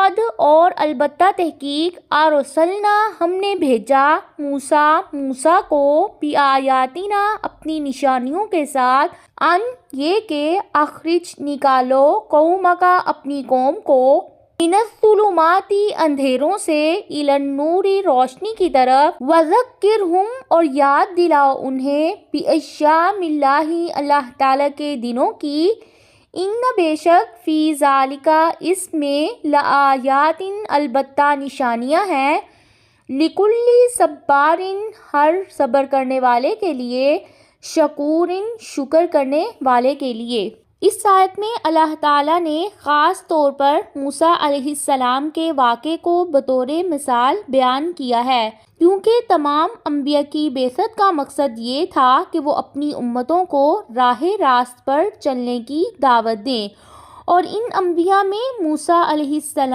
وَلَقَدْ اور البتہ تحقیق ارسلنا ہم نے بھیجا موسیٰ کو بِآیاتنا اپنی نشانیوں کے ساتھ ان یہ کہ اخرج نکالو قومک اپنی قوم کو من الظلمات اندھیروں سے الی النور روشنی کی طرف وذکرہم اور یاد دلاؤ انہیں بایام اللہ اللہ تعالیٰ کے دنوں کی ان بے شک فی ذالک اس میں لآیات البتہ نشانیاں ہیں لکل صبار ہر صبر کرنے والے کے لیے شکور شکر کرنے والے کے لیے۔ اس آیت میں اللہ تعالیٰ نے خاص طور پر موسیٰ علیہ السلام کے واقعے کو بطور مثال بیان کیا ہے، کیونکہ تمام انبیاء کی بعثت کا مقصد یہ تھا کہ وہ اپنی امتوں کو راہ راست پر چلنے کی دعوت دیں، اور ان انبیاء میں موسیٰ علیہ السلام